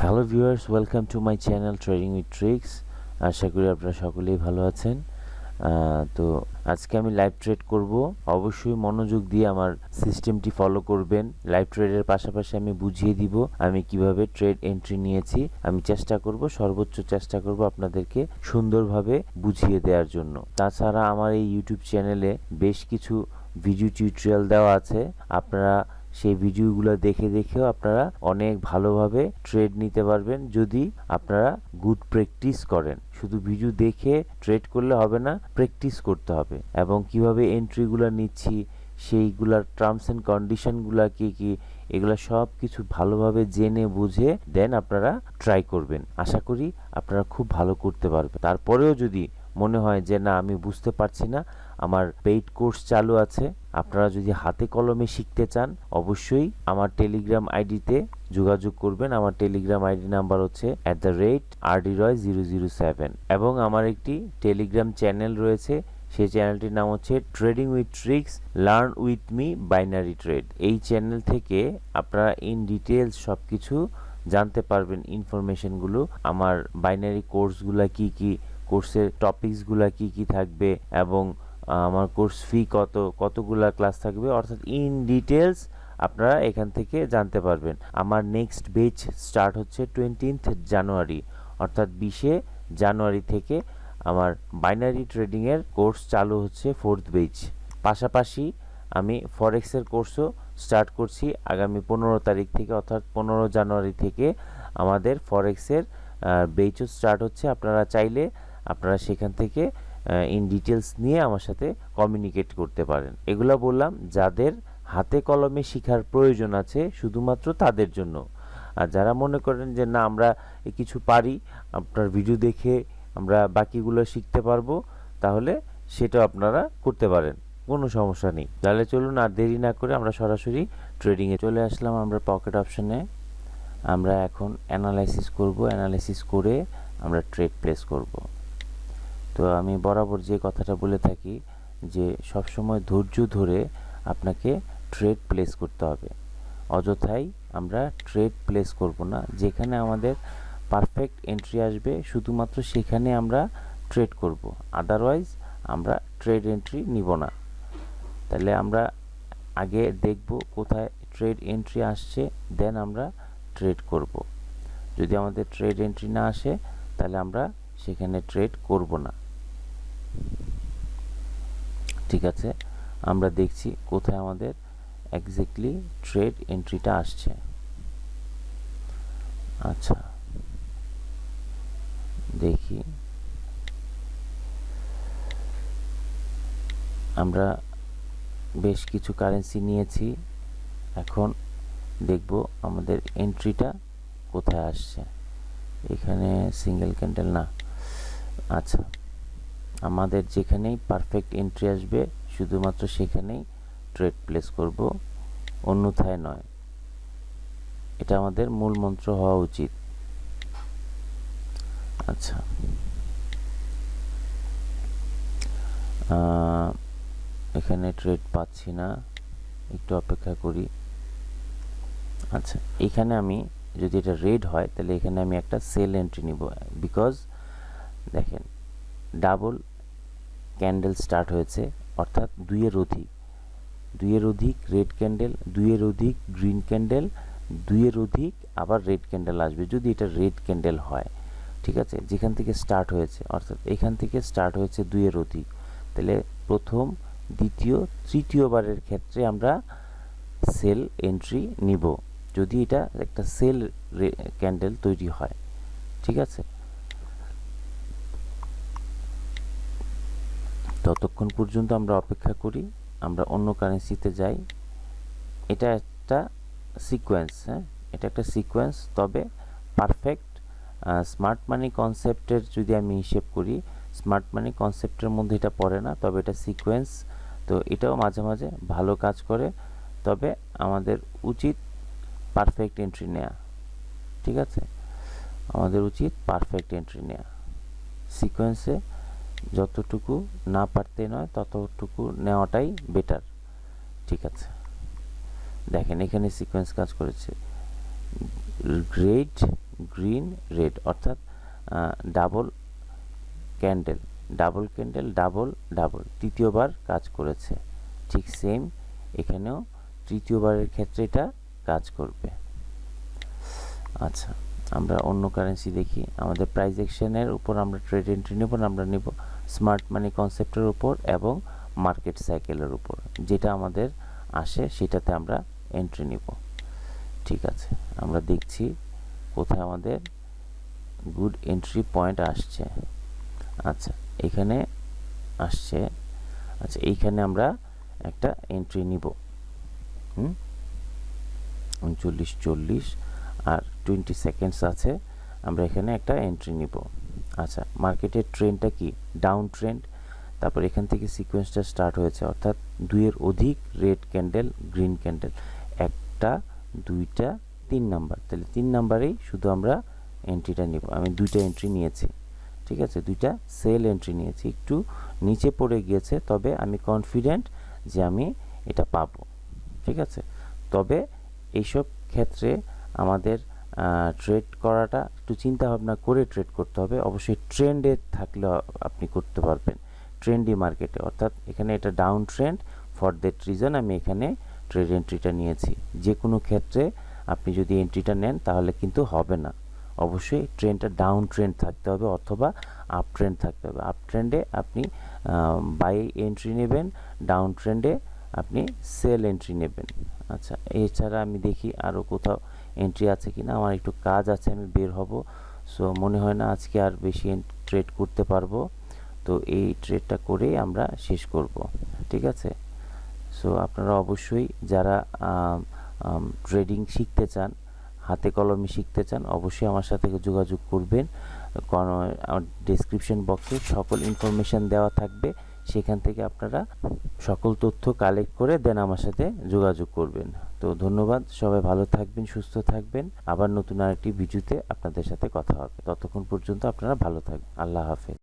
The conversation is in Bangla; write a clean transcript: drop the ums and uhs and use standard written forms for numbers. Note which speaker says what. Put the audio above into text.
Speaker 1: Hello viewers, welcome to my channel trading with tricks. আশা করি আপনারা সকলেই ভালো আছেন। তো আজকে আমি লাইভ ট্রেড করব। অবশ্যই মনোযোগ দিয়ে আমার সিস্টেমটি ফলো করবেন। লাইভ ট্রেডের পাশাপাশি আমি বুঝিয়ে দিব আমি কিভাবে ট্রেড এন্ট্রি নিয়েছি। আমি চেষ্টা করব, সর্বোচ্চ চেষ্টা করব আপনাদেরকে সুন্দরভাবে বুঝিয়ে দেওয়ার জন্য। তাছাড়া আমার এই ইউটিউব চ্যানেলে বেশ কিছু ভিডিও টিউটোরিয়াল দেওয়া আছে। আপনারা সেই ভিডিওগুলো দেখেও আপনারা অনেক ভালোভাবে ট্রেড নিতে পারবেন যদি আপনারা গুড প্র্যাকটিস করেন। শুধু ভিডিও দেখে ট্রেড করলে হবে না, প্র্যাকটিস করতে হবে। এবং কিভাবে এন্ট্রিগুলো নিচ্ছি, সেইগুলার টার্মস এন্ড কন্ডিশনগুলো কি এগুলো সব কিছু ভালোভাবে জেনে বুঝে দেন আপনারা ট্রাই করবেন। আশা করি আপনারা খুব ভালো করতে পারবেন। তারপরেও যদি মনে হয় যে না, আমি বুঝতে পারছি না, আমার পেইড কোর্স চালু আছে। আপনারা যদি হাতে কলমে শিখতে চান অবশ্যই আমার টেলিগ্রাম আইডিতে যোগাযোগ করবেন। আমার টেলিগ্রাম আইডি নাম্বার হচ্ছে @RDRoy007 এবং আমার একটি টেলিগ্রাম চ্যানেল রয়েছে। সেই চ্যানেলটির নাম হচ্ছে trading with tricks learn with me binary trade. এই চ্যানেল থেকে আপনারা ইন ডিটেলস সব কিছু জানতে পারবেন। ইনফরমেশনগুলো, আমার বাইনারি কোর্সগুলো কি, কোর্সের টপিকসগুলো কি থাকবে এবং আমার কোর্স ফি কতগুলা ক্লাস থাকবে, অর্থাৎ ইন ডিটেলস আপনারা এখান থেকে জানতে পারবেন। আমার নেক্সট বেচ স্টার্ট হচ্ছে 20th জানুয়ারি, অর্থাৎ 20শে জানুয়ারি থেকে আমার বাইনারি ট্রেডিংয়ের কোর্স চালু হচ্ছে 4th বেচ। পাশাপাশি আমি ফরেক্সের কোর্সও স্টার্ট করছি আগামী 15 তারিখ থেকে, অর্থাৎ 15 জানুয়ারি থেকে আমাদের ফরেক্সের বেচও স্টার্ট হচ্ছে। আপনারা চাইলে আপনারা সেখান থেকে ইন ডিটেলস নিয়ে আমার সাথে কমিউনিকেট করতে পারেন। এগুলা বললাম যাদের হাতে কলমে শেখার প্রয়োজন আছে, শুধুমাত্র তাদের জন্য। আর যারা মনে করেন যে না, আমরা কিছু পারি, আপনার ভিডিও দেখে আমরা বাকিগুলো শিখতে পারবো, তাহলে সেটাও আপনারা করতে পারেন, কোনো সমস্যা নেই। তাহলে চলুন আর দেরি না করে আমরা সরাসরি ট্রেডিংয়ে চলে আসলাম। আমরা পকেট অপশনে আমরা এখন অ্যানালাইসিস করব। অ্যানালাইসিস করে আমরা ট্রেড প্লেস করব। তো আমি বরাবর যে কথাটা বলে থাকি যে সবসময় ধৈর্য ধরে আপনাকে ট্রেড প্লেস করতে হবে। অযথাই আমরা ট্রেড প্লেস করব না। যেখানে আমাদের পারফেক্ট এন্ট্রি আসবে শুধুমাত্র সেখানে আমরা ট্রেড করব, আদারওয়াইজ আমরা ট্রেড এন্ট্রি নিব না। তাহলে আমরা আগে দেখব কোথায় ট্রেড এন্ট্রি আসছে, দেন আমরা ট্রেড করব। যদি আমাদের ট্রেড এন্ট্রি না আসে তাহলে আমরা সেখানে ট্রেড করব না। ঠিক আছে, আমরা দেখছি কোথায় আমাদের এক্স্যাক্টলি ট্রেড এন্ট্রিটা আসছে। আচ্ছা, দেখি আমরা বেশ কিছু কারেন্সি নিয়েছি। এখন দেখব আমাদের এন্ট্রিটা কোথায় আসছে। এখানে সিঙ্গেল ক্যান্ডেল না। আচ্ছা, আমাদের যেখানেই পারফেক্ট এন্ট্রি আসবে শুধুমাত্র সেখানেই ট্রেড প্লেস করব, অন্যথায় নয়। এটা আমাদের মূল মন্ত্র হওয়া উচিত। আচ্ছা, এখানে ট্রেড পাচ্ছি না, একটু অপেক্ষা করি। আচ্ছা, এখানে আমি যদি এটা রেড হয় তাহলে এখানে আমি একটা সেল এন্ট্রি নিব, বিকজ দেখেন ডাবল ক্যান্ডেল স্টার্ট হয়েছে, অর্থাৎ দুইয়ের অধিক রেড ক্যান্ডেল, দুইয়ের অধিক গ্রিন ক্যান্ডেল, দুইয়ের অধিক আবার রেড ক্যান্ডেল আসবে যদি এটা রেড ক্যান্ডেল হয়। ঠিক আছে, যেখান থেকে স্টার্ট হয়েছে, অর্থাৎ এখান থেকে স্টার্ট হয়েছে দুইয়ের অধিক, তাহলে প্রথম, দ্বিতীয়, তৃতীয়বারের ক্ষেত্রে আমরা সেল এন্ট্রি নিব যদি এটা একটা সেল ক্যান্ডেল তৈরি হয়। ঠিক আছে, ততক্ষণ পর্যন্ত আমরা অপেক্ষা করি। আমরা অন্য কারেন্সিতে যাই। এটা একটা সিকোয়েন্স, হ্যাঁ, এটা একটা সিকোয়েন্স, তবে পারফেক্ট স্মার্ট মানি কনসেপ্টের যদি আমি হিসেব করি, স্মার্ট মানি কনসেপ্টের মধ্যে এটা পড়ে না, তবে এটা সিকোয়েন্স। তো এটাও মাঝে মাঝে ভালো কাজ করে, তবে আমাদের উচিত পারফেক্ট এন্ট্রি নেওয়া। ঠিক আছে, আমাদের উচিত পারফেক্ট এন্ট্রি নেওয়া। সিকোয়েন্সে যতটুকু না পারতে নয় ততটুকু নেওয়াটাই বেটার। ঠিক আছে, দেখেন এখানে সিকোয়েন্স কাজ করেছে, রেড গ্রিন রেড, অর্থাৎ double candle, double candle, double double, তৃতীয়বার কাজ করেছে। ঠিক সেম এখানেও তৃতীয়বারের ক্ষেত্রে এটা কাজ করবে। আচ্ছা, আমরা অন্য কারেন্সি দেখি। আমাদের প্রাইস অ্যাকশনের উপর আমরা ট্রেড এন্ট্রি নেব না, আমরা নেব স্মার্ট মানি কনসেপ্টের উপর এবং মার্কেট সাইকেলের উপর, যেটা আমাদের আসে সেটাতে আমরা এন্ট্রি নিব। ঠিক আছে, আমরা দেখছি কোথায় আমাদের গুড এন্ট্রি পয়েন্ট আসছে। আচ্ছা, এখানে আসছে। আচ্ছা, এইখানে আমরা একটা এন্ট্রি নিব। 39-40 আর 20 সেকেন্ডস আছে, আমরা এখানে একটা এন্ট্রি নিব। আচ্ছা, মার্কেটের ট্রেন্ডটা কি? Down trend. তারপর এখান থেকে সিকোয়েন্সটা স্টার্ট হয়েছে, অর্থাৎ 2-এর অধিক রেড ক্যান্ডেল, গ্রিন ক্যান্ডেল, 1টা 2টা 3 নাম্বার, তাহলে 3 নাম্বারেই শুধু আমরা এন্ট্রিটা নিব। আমি 2টা এন্ট্রি নিয়েছি। ঠিক আছে, 2টা সেল এন্ট্রি নিয়েছি। একটু নিচে পড়ে গিয়েছে, তবে আমি কনফিডেন্ট যে আমি এটা পাবো। ঠিক আছে, তবে এইসব ক্ষেত্রে আমাদের ট্রেড করাটা একটু চিন্তা ভাবনা করে ট্রেড করতে হবে। অবশ্যই ট্রেন্ডে থাকলে আপনি করতে পারবেন, ট্রেন্ডি মার্কেটে। অর্থাৎ এখানে এটা down trend, for that reason আমি এখানে ট্রেড এন্ট্রিটা নিয়েছি। যে কোনো ক্ষেত্রে আপনি যদি এন্ট্রিটা নেন তাহলে কিন্তু হবে না, অবশ্যই ট্রেন্ডটা ডাউন ট্রেন্ড থাকতে হবে অথবা আপ ট্রেন্ড থাকতে হবে। আপ ট্রেন্ডে আপনি বাই এন্ট্রি নেবেন, ডাউন ট্রেন্ডে আপনি সেল এন্ট্রি নেবেন। আচ্ছা, এছাড়া আমি দেখি আরও কোথাও এন্ট্রি আছে কিনা। আমার একটু কাজ আছে, আমি বের হব। সো মনে হয় না আজকে আর বেশি ট্রেড করতে পারবো, তো এই ট্রেডটা করেই আমরা শেষ করব। ঠিক আছে, সো আপনারা অবশ্যই যারা ট্রেডিং শিখতে চান, হাতে কলমে শিখতে চান, অবশ্যই আমার সাথে যোগাযোগ করবেন। কারণ আমার ডেসক্রিপশন বক্সে সকল ইনফরমেশান দেওয়া থাকবে, সেখান থেকে আপনারা সকল তথ্য কালেক্ট করে দেন আমার সাথে যোগাযোগ করবেন। তো ধন্যবাদ, সবাই ভালো থাকবেন, সুস্থ থাকবেন। আবার নতুন আরেকটি ভিডিওতে আপনাদের সাথে কথা হবে। ততক্ষণ পর্যন্ত আপনারা ভালো থাকবেন। আল্লাহ হাফেজ।